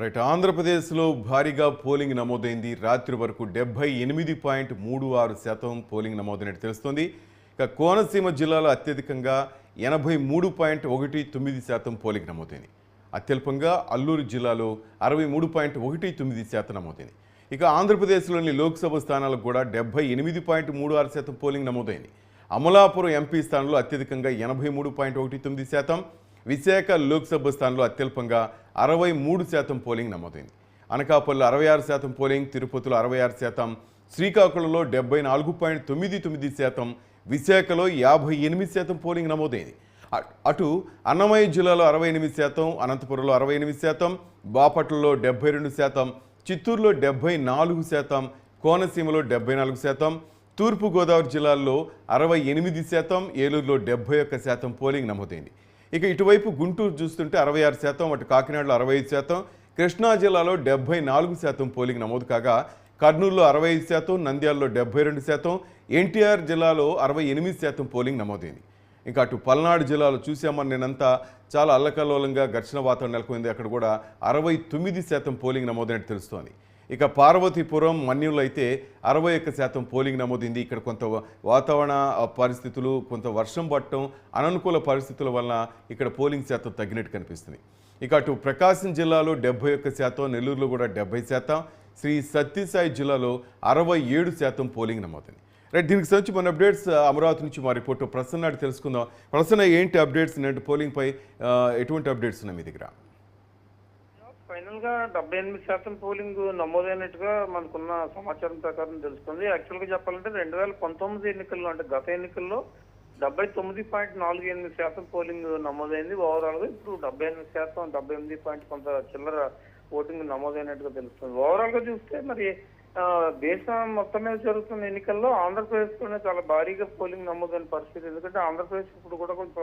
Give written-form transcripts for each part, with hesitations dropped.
Right. ఆంధ్రప్రదేశ్లో భారీగా polling నమోదైంది. రాత్రి వరకు 78.36% పోలింగ్ నమోదైనట్టు తెలుస్తోంది. ఇక కోనసీమ జిల్లాలో అత్యధికంగా 83.19% పోలింగ్ నమోదైంది. అత్యల్పంగా అల్లూరు జిల్లాలో 63.19% నమోదైంది. ఇక ఆంధ్రప్రదేశ్లోని లోక్సభ స్థానాలకు కూడా 78.36% పోలింగ్ నమోదైంది. అమలాపురం ఎంపీ స్థానంలో అత్యధికంగా 83.19%, విశాఖ లోక్సభ స్థానంలో అత్యల్పంగా 63% పోలింగ్ నమోదైంది. అనకాపల్లిలో 66% పోలింగ్, తిరుపతిలో 66%, శ్రీకాకుళంలో 74.99%, విశాఖలో 58% పోలింగ్ నమోదైంది. అటు అన్నమయ్య జిల్లాలో 68%, అనంతపురంలో 68%, బాపట్లలో 72%, చిత్తూరులో 74%, కోనసీమలో 74%, తూర్పుగోదావరి జిల్లాల్లో 68%, ఏలూరులో 71% పోలింగ్ నమోదైంది. ఇక ఇటువైపు గుంటూరు చూస్తుంటే 66%, అటు కాకినాడలో 65%, కృష్ణా జిల్లాలో 74% పోలింగ్ నమోదు కాగా కర్నూలులో 65%, నంద్యాలలో 72%, ఎన్టీఆర్ జిల్లాలో 68% పోలింగ్ నమోదైంది. ఇంకా అటు పల్నాడు జిల్లాలో చూసామని నేనంతా చాలా అల్లకల్లోలంగా ఘర్షణ వాతావరణం నెలకొంది. అక్కడ కూడా 69% పోలింగ్ నమోదైనట్టు తెలుస్తోంది. ఇక పార్వతీపురం, మన్యంలో అయితే 61% పోలింగ్ నమోదైంది. ఇక్కడ కొంత వాతావరణ పరిస్థితులు, కొంత వర్షం పడటం, అననుకూల పరిస్థితుల వలన ఇక్కడ పోలింగ్ శాతం తగ్గినట్టు కనిపిస్తుంది. ఇక అటు ప్రకాశం జిల్లాలో 71%, నెల్లూరులో కూడా 70%, శ్రీ సత్యసాయి జిల్లాలో 67% పోలింగ్ నమోదైంది. రైట్, దీనికి సంబంధించి మన అప్డేట్స్ అమరావతి నుంచి మా రిపోర్టర్ ప్రసన్న అడిగి తెలుసుకుందాం. ప్రసన్న, ఏంటి అప్డేట్స్? పోలింగ్ పై ఎటువంటి అప్డేట్స్ ఉన్నాయి మీ దగ్గర? ఫైనల్ గా 78% పోలింగ్ నమోదైనట్టుగా మనకున్న సమాచారం ప్రకారం తెలుస్తుంది. యాక్చువల్ గా చెప్పాలంటే 2019 ఎన్నికల్లో, అంటే గత ఎన్నికల్లో 79.48% పోలింగ్ నమోదైంది ఓవరాల్ గా. ఇప్పుడు 78%, 78 కొంత చిల్లర ఓటింగ్ నమోదైనట్టుగా తెలుస్తుంది. ఓవరాల్ గా చూస్తే మరి దేశం మొత్తం మీద జరుగుతున్న ఎన్నికల్లో ఆంధ్రప్రదేశ్ లోనే చాలా భారీగా పోలింగ్ నమోదైన పరిస్థితి. ఎందుకంటే ఆంధ్రప్రదేశ్ ఇప్పుడు కూడా కొంచెం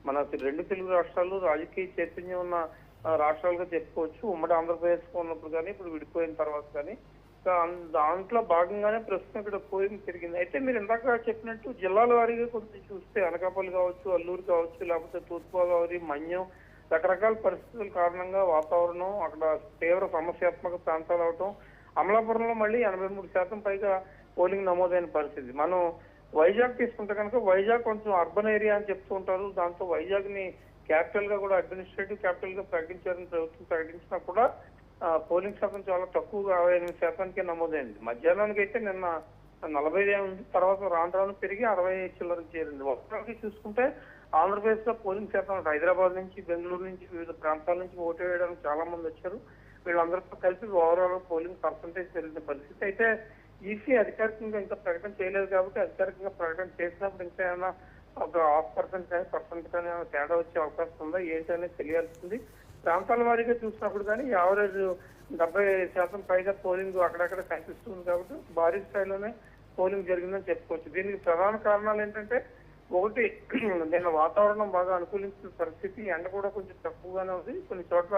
మన రెండు తెలుగు రాష్ట్రాలు రాజకీయ చైతన్యం ఉన్న రాష్ట్రాలుగా చెప్పుకోవచ్చు. ఉమ్మడి ఆంధ్రప్రదేశ్ ఉన్నప్పుడు కానీ, ఇప్పుడు విడిపోయిన తర్వాత కానీ దాంట్లో భాగంగానే ప్రస్తుతం ఇక్కడ పోలింగ్ పెరిగింది. అయితే మీరు ఇందాక చెప్పినట్టు జిల్లాల వారీగా కొంచెం చూస్తే అనకాపల్లి కావచ్చు, అల్లూరు కావచ్చు, లేకపోతే తూర్పుగోదావరి, మన్యం, రకరకాల పరిస్థితుల కారణంగా వాతావరణం అక్కడ తీవ్ర సమస్యాత్మక ప్రాంతాలు అవటం, అమలాపురంలో మళ్ళీ 83% పైగా పోలింగ్ నమోదైన పరిస్థితి. మనం వైజాగ్ తీసుకుంటే కనుక వైజాగ్ కొంచెం అర్బన్ ఏరియా అని చెప్తూ ఉంటారు. దాంతో వైజాగ్ ని క్యాపిటల్ గా కూడా, అడ్మినిస్ట్రేటివ్ క్యాపిటల్ గా ప్రకటించారని ప్రభుత్వం ప్రకటించినా కూడా పోలింగ్ శాతం చాలా తక్కువగా 65%కే నమోదైంది. మధ్యాహ్నానికి అయితే నిన్న 40 ఉంది, తర్వాత రాను పెరిగి 60 చిల్లరకు చేరింది. ఒకసారి చూసుకుంటే ఆంధ్రప్రదేశ్ లో పోలింగ్ శాతం హైదరాబాద్ నుంచి, బెంగళూరు నుంచి, వివిధ ప్రాంతాల నుంచి ఓటు వేయడానికి చాలా మంది వచ్చారు. వీళ్ళందరితో కలిపి ఓవరాల్ పోలింగ్ పర్సంటేజ్ పెరిగిన పరిస్థితి. అయితే ఈసీ అధికారికంగా ఇంకా ప్రకటన చేయలేదు కాబట్టి, అధికారికంగా ప్రకటన చేసినప్పుడు ఇంకా ఏమైనా ఒక 0.5% కానీ % కానీ తేడా వచ్చే అవకాశం ఉందా ఏంటి అనేది తెలియాల్సింది. ప్రాంతాల వారీగా చూసినప్పుడు కానీ యావరేజ్ 70% పైగా పోలింగ్ అక్కడక్కడ కనిపిస్తుంది కాబట్టి భారీ స్థాయిలోనే పోలింగ్ జరిగిందని చెప్పుకోవచ్చు. దీనికి ప్రధాన కారణాలు ఏంటంటే, ఒకటి నిన్న వాతావరణం బాగా అనుకూలించిన పరిస్థితి, ఎండ కూడా కొంచెం తక్కువగానే ఉంది, కొన్ని చోట్ల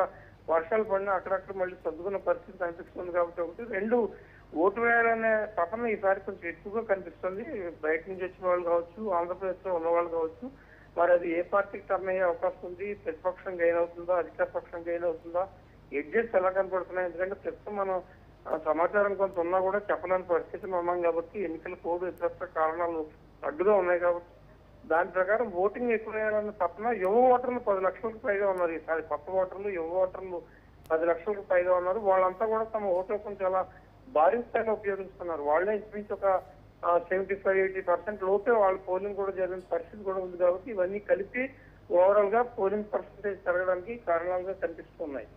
వర్షాలు పడినా అక్కడక్కడ మళ్ళీ సర్దుకున్న పరిస్థితి కనిపిస్తుంది కాబట్టి ఒకటి. రెండు, ఓటు వేయాలనే తపన ఈసారి కొంచెం ఎక్కువగా కనిపిస్తుంది. బయట నుంచి వచ్చిన వాళ్ళు కావచ్చు, ఆంధ్రప్రదేశ్ లో ఉన్న వాళ్ళు కావచ్చు. మరి అది ఏ పార్టీకి టర్న్ అయ్యే అవకాశం ఉంది? ప్రతిపక్షం గెయిన్ అవుతుందా, అధికార పక్షం గెయిన్ అవుతుందా? ఎడ్జెస్ ఎలా కనపడుతున్నాయి? ఎందుకంటే ప్రస్తుతం మనం సమాచారం కొంత ఉన్నా కూడా చెప్పలేని పరిస్థితులు ఉన్నాం కాబట్టి, ఎన్నికల కోడ్ ఇతర కారణాలు అడ్డుగా ఉన్నాయి కాబట్టి దాని ప్రకారం ఓటింగ్ ఎక్కువ వేయాలన్న తప్పన యువ ఓటర్లు 10 లక్షలకు పైగా ఉన్నారు. ఈసారి కొత్త ఓటర్లు, యువ ఓటర్లు 10 లక్షలకు పైగా ఉన్నారు. వాళ్ళంతా కూడా తమ ఓటు హక్కును చాలా భారీ స్థాయిలో ఉపయోగిస్తున్నారు. వాళ్ళే ఇంచుమించు ఒక 75-80% లోపే వాళ్ళ పోలింగ్ కూడా జరిగిన పరిస్థితి కూడా ఉంది కాబట్టి ఇవన్నీ కలిపి ఓవరాల్ గా పోలింగ్ పర్సంటేజ్ పెరగడానికి కారణాలుగా కనిపిస్తున్నాయి.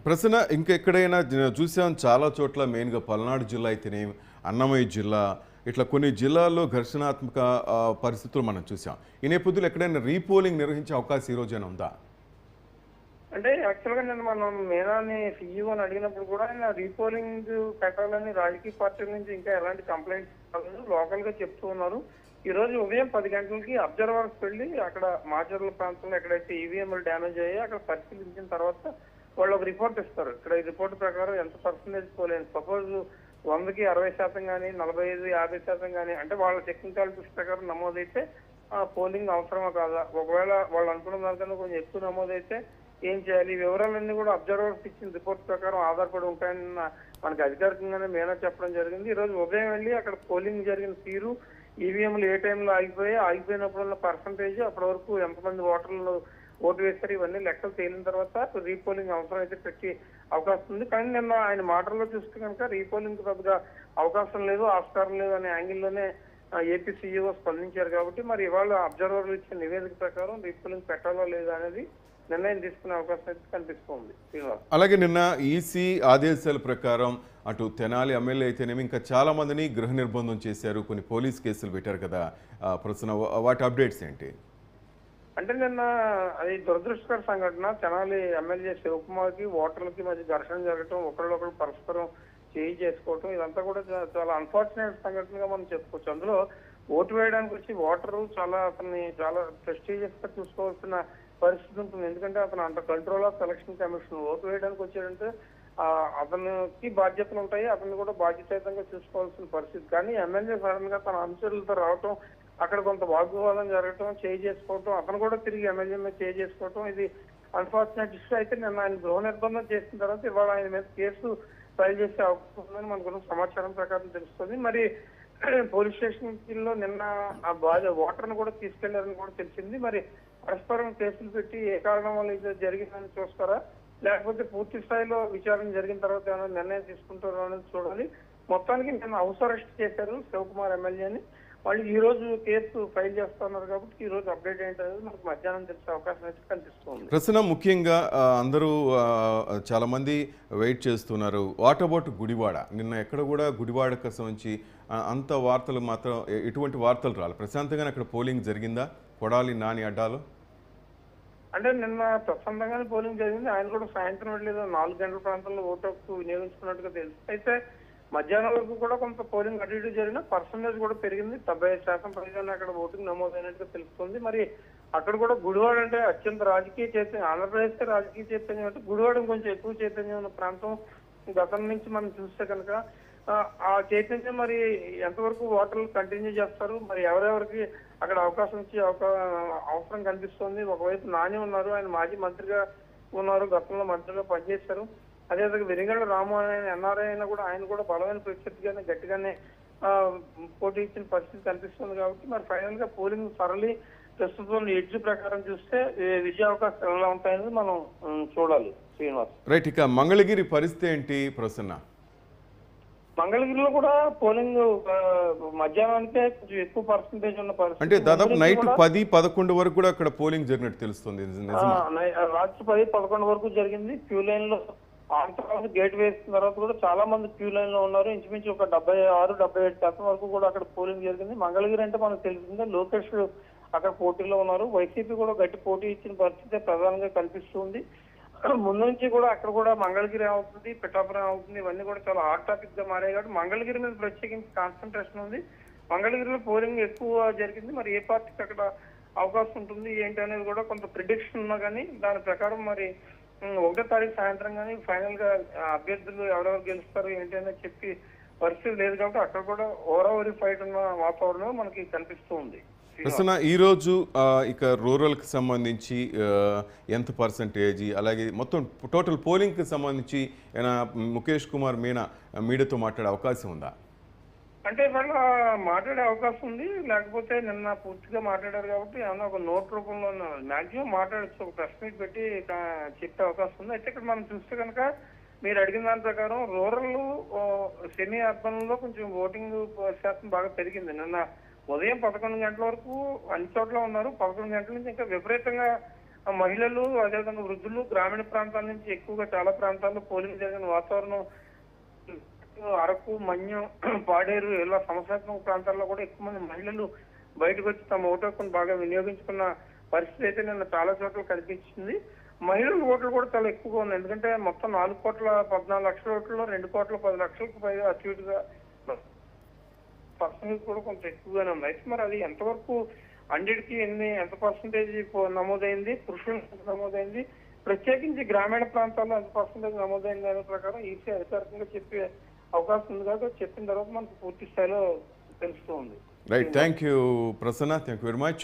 ప్రశ్న, ఇంకెక్కడైనా చూసాం చాలా చోట్ల, మెయిన్గా పల్నాడు జిల్లా అయితేనే, అన్నమయ్య జిల్లా, ఇట్లా కొన్ని జిల్లాల్లో ఘర్షణాత్మక పరిస్థితులు మనం చూసాం. ఈ నేపథ్యంలో ఎక్కడైనా రీపోలింగ్ నిర్వహించే అవకాశం ఈ రోజైనా ఉందా? అంటే యాక్చువల్ గా నేను మనం మేనాని సీఈఓని అడిగినప్పుడు కూడా ఆయన రీపోలింగ్ పెట్టాలని రాజకీయ పార్టీల నుంచి ఇంకా ఎలాంటి కంప్లైంట్స్ లోకల్ గా చెప్తూ ఉన్నారు. ఈ రోజు ఉదయం 10 గంటలకి అబ్జర్వర్స్ వెళ్ళి అక్కడ మాచర్ల ప్రాంతంలో ఎక్కడైతే ఈవీఎంలు డ్యామేజ్ అయ్యాయి అక్కడ పరిశీలించిన తర్వాత వాళ్ళు ఒక రిపోర్ట్ ఇస్తారు. ఇక్కడ ఈ రిపోర్ట్ ప్రకారం ఎంత పర్సెంటేజ్ పోలేదు, సపోజ్ 100కి 60% కానీ, 45-50% కానీ, అంటే వాళ్ళ టెక్నికాలిటీస్ ప్రకారం నమోదైతే పోలింగ్ అవసరమా కాదా? ఒకవేళ వాళ్ళు అనుకున్న దానికన్నా కొంచెం ఎక్కువ నమోదైతే ఏం చేయాలి, ఈ వివరాలన్నీ కూడా అబ్జర్వర్స్ ఇచ్చిన రిపోర్ట్ ప్రకారం ఆధారపడి ఉంటాయని మనకి అధికారికంగానే మేనా చెప్పడం జరిగింది. ఈ రోజు ఉదయం వెళ్ళి అక్కడ పోలింగ్ జరిగిన తీరు, ఈవీఎంలు ఏ టైంలో ఆగిపోయినప్పుడున్న పర్సంటేజ్, అప్పటి వరకు ఎంతమంది ఓటర్లు ఓటు వేస్తారు, ఇవన్నీ లెక్కలు తేలిన తర్వాత రీపోలింగ్ అవసరం అయితే పెట్టి అవకాశం ఉంది. కానీ నిన్న ఆయన మాటల్లో చూస్తే కనుక రీపోలింగ్ పెద్దగా అవకాశం లేదు, ఆస్కారం లేదు అనే యాంగిల్లోనే ఏపీ సీఈఓ స్పందించారు. కాబట్టి మరి ఇవాళ అబ్జర్వర్లు ఇచ్చిన నివేదిక ప్రకారం రీపోలింగ్ పెట్టాలో లేదా అనేది నిర్ణయం తీసుకునే అవకాశం అయితే కనిపిస్తుంది. అలాగే నిన్న ఈసీ ఆదేశాల ప్రకారం అటు తెనాలి ఎమ్మెల్యే అయితేనేమి ఇంకా చాలా మందిని గృహ నిర్బంధం చేశారు, కొన్ని పోలీస్ కేసులు పెట్టారు కదా ప్రస్తుతం, వాటి అప్డేట్స్ ఏంటి? అంటే నిన్న అది దురదృష్టకర సంఘటన. తెనాలి ఎమ్మెల్యే శివకుమార్ కి ఓటర్లకి మధ్య ఘర్షణ జరగటం, ఒకరికొకరు పరస్పరం చేయి చేసుకోవటం, ఇదంతా కూడా చాలా అన్ఫార్చునేట్ సంఘటనగా మనం చెప్పుకోవచ్చు. అందులో ఓటు వేయడానికి వచ్చి ఓటరు అతన్ని చాలా ప్రెస్టీజియస్ గా చూసుకోవాల్సిన పరిస్థితి ఉంటుంది. ఎందుకంటే అతను అంత control of election commission vote వేయడానికి వచ్చాడంటే అతనికి బాధ్యతలు ఉంటాయి, అతన్ని కూడా బాధ్యతాయుతంగా చూసుకోవాల్సిన పరిస్థితి. కానీ ఎమ్మెల్యే సడన్ గా తన అనుచరులతో రావటం, అక్కడ కొంత వాగ్వివాదం జరగటం, చేయి చేసుకోవటం, అతను కూడా తిరిగి ఎమ్మెల్యే మీద చేయి చేసుకోవటం, ఇది అన్ఫార్చునేట్ ఇష్యూ. అయితే నిన్న ఆయన గృహ నిర్బంధం చేసిన తర్వాత ఇవాళ ఆయన మీద కేసు ఫైల్ చేసే అవకాశం ఉందని మనకు సమాచారం ప్రకారం తెలుస్తుంది. మరి పోలీస్ స్టేషన్ లో నిన్న ఆ ఓటర్ను కూడా తీసుకెళ్లారని కూడా తెలిసింది. మరి పరస్పరం కేసులు పెట్టి ఏ కారణం వల్ల ఇది జరిగిందని చూస్తారా, లేకపోతే పూర్తి స్థాయిలో విచారణ జరిగిన తర్వాత ఏమైనా నిర్ణయం తీసుకుంటారో అనేది చూడాలి. మొత్తానికి నిన్న హౌస్ అరెస్ట్ చేశారు శివకుమార్ ఎమ్మెల్యేని. వాళ్ళు ఈ రోజు కేసు ఫైల్ చేస్తున్నారు కాబట్టి ఈ రోజు అప్డేట్ ఏంటనేది మనకు మధ్యాహ్నం తెలిసే అవకాశం అయితే కనిపిస్తుంది. ప్రస్తుతం ముఖ్యంగా అందరూ చాలా మంది వెయిట్ చేస్తున్నారు. What about Gudivada? నిన్న ఎక్కడ కూడా గుడివాడకు సంబంధించి అంత వార్తలు మాత్రం ఎటువంటి వార్తలు రాలి. ప్రశాంతంగానే అక్కడ పోలింగ్ జరిగిందా కొడాలి నాని అడ్డాలో? అంటే నిన్న ప్రశాంతంగానే పోలింగ్ జరిగింది. ఆయన కూడా సాయంత్రం వెళ్ళేదో 4 గంటల ప్రాంతంలో ఓటు హక్కు వినియోగించుకున్నట్టుగా తెలుసు. అయితే మధ్యాహ్నం వరకు కూడా కొంత పోలింగ్ అటు ఇటు జరిగిన పర్సంటేజ్ కూడా పెరిగింది. 75% పైగానే అక్కడ ఓటింగ్ నమోదైనట్టుగా తెలుస్తుంది. మరి అక్కడ కూడా గుడివాడ అంటే అత్యంత రాజకీయ చైతన్యం, ఆంధ్రప్రదేశ్ రాజకీయ చైతన్యం అంటే గుడివాడ కొంచెం ఎక్కువ చైతన్యం ఉన్న ప్రాంతం. గతం నుంచి మనం చూస్తే కనుక ఆ చైతన్యం మరి ఎంతవరకు ఓటర్లు కంటిన్యూ చేస్తారు, మరి ఎవరెవరికి అక్కడ అవకాశం ఇచ్చి అవసరం కనిపిస్తుంది. ఒకవైపు నాని ఉన్నారు, ఆయన మాజీ మంత్రిగా ఉన్నారు, గతంలో మంత్రిగా పనిచేశారు. అదేవిధంగా వెలిగండ్ల రాము అనే ఎన్ఆర్ఐ అయినా కూడా ఆయన కూడా బలమైన ప్రత్యర్థిగానే గట్టిగానే పోటీ ఇచ్చిన పరిస్థితి కనిపిస్తుంది. కాబట్టి మరి ఫైనల్ గా పోలింగ్ సరళి ప్రస్తుతం ఎడ్జ్ ప్రకారం చూస్తే విజయ అవకాశాలు ఎలా ఉంటాయని మనం చూడాలి. శ్రీనివాస్ రైట్. ఇక మంగళగిరి పరిస్థితి ఏంటి ప్రసన్న? మంగళగిరిలో కూడా పోలింగ్ మధ్యాహ్నానికే కొంచెం ఎక్కువ పర్సంటేజ్ ఉన్న పరిస్థితి. అంటే దాదాపు నైట్ 10-11 వరకు కూడా అక్కడ పోలింగ్ జరిగినట్టు తెలుస్తుంది. రాత్రి 10-11 వరకు జరిగింది. క్యూ లైన్ లో ఆంధ్ర గేట్ వేసిన తర్వాత కూడా చాలా మంది క్యూ లైన్ లో ఉన్నారు. ఇంచుమించు ఒక 76-77% వరకు కూడా అక్కడ పోలింగ్ జరిగింది. మంగళగిరి అంటే మనకు తెలిసిందే, లోకేష్ అక్కడ పోటీలో ఉన్నారు. వైసీపీ కూడా గట్టి పోటీ ఇచ్చిన పరిస్థితి ప్రధానంగా కనిపిస్తుంది. ముందు నుంచి కూడా అక్కడ కూడా మంగళగిరి అవుతుంది, పిఠాపురం అవుతుంది, ఇవన్నీ కూడా చాలా హాట్ టాపిక్ గా మారాయి. కాబట్టి మంగళగిరి మీద ప్రత్యేకించి కాన్సన్ట్రేషన్ ఉంది. మంగళగిరిలో పోలింగ్ ఎక్కువ జరిగింది. మరి ఏ పార్టీకి అక్కడ అవకాశం ఉంటుంది ఏంటి అనేది కూడా కొంత ప్రిడిక్షన్ ఉన్నా కానీ దాని ప్రకారం మరి 1వ తారీఖు సాయంత్రం కానీ ఫైనల్ గా అభ్యర్థులు ఎవరెవరు గెలుస్తారు ఏంటి అనేది చెప్పి పరిస్థితి లేదు. కాబట్టి అక్కడ కూడా ఓవరావరి ఫైట్ ఉన్న వాతావరణం మనకి కనిపిస్తూ ఉంది. ప్రసన్న, ఈరోజు ఇక రూరల్కి సంబంధించి ఎంత పర్సంటేజ్, అలాగే మొత్తం టోటల్ పోలింగ్కి సంబంధించి ఏమైనా ముఖేష్ కుమార్ మీనా మీడియాతో మాట్లాడే అవకాశం ఉందా? అంటే ఇవాళ మాట్లాడే అవకాశం ఉంది, లేకపోతే నిన్న పూర్తిగా మాట్లాడారు కాబట్టి ఏమన్నా ఒక నోట్ రూపంలో మాక్సిమం మాట్లాడచ్చు, ఒక ప్రెస్ మీట్ పెట్టి చెప్పే అవకాశం ఉంది. అయితే ఇక్కడ మనం చూస్తే కనుక మీరు అడిగిన దాని ప్రకారం రూరల్ సెమీ అర్బన్ లో కొంచెం ఓటింగ్ శాతం బాగా పెరిగింది. నిన్న ఉదయం 11 గంటల వరకు అన్ని చోట్ల ఉన్నారు. 11 గంటల నుంచి ఇంకా విపరీతంగా మహిళలు, అదేవిధంగా వృద్ధులు, గ్రామీణ ప్రాంతాల నుంచి ఎక్కువగా చాలా ప్రాంతాల్లో పోలింగ్ జరిగిన వాతావరణం. అరకు, మన్యం, పాడేరు ఇలా సమస్యాత్మక ప్రాంతాల్లో కూడా ఎక్కువ మంది మహిళలు బయటకు వచ్చి తమ ఓటు హక్కును బాగా వినియోగించుకున్న పరిస్థితి అయితే నిన్న చాలా చోట్ల కనిపించింది. మహిళల ఓట్లు కూడా చాలా ఎక్కువగా ఉన్నాయి. ఎందుకంటే మొత్తం 4,14,00,000 ఓట్లలో 2,10,00,000కు పైగా అటు ఇటుగా పర్సెంటేజ్ కూడా కొంచెం ఎక్కువగానే ఉంది. అయితే మరి అది ఎంతవరకు 100కి ఎంత పర్సెంటేజ్ నమోదైంది, పురుషులు ఎంత నమోదైంది, ప్రత్యేకించి గ్రామీణ ప్రాంతాల్లో ఎంత పర్సెంటేజ్ నమోదైంది అనే ప్రకారం ఈసీ అధికారికంగా చెప్పే అవకాశం ఉంది. కాబట్టి చెప్పిన తర్వాత మనకు పూర్తి స్థాయిలో తెలుస్తూ ఉంది. Right. Thank you Prasanna, thank you very much.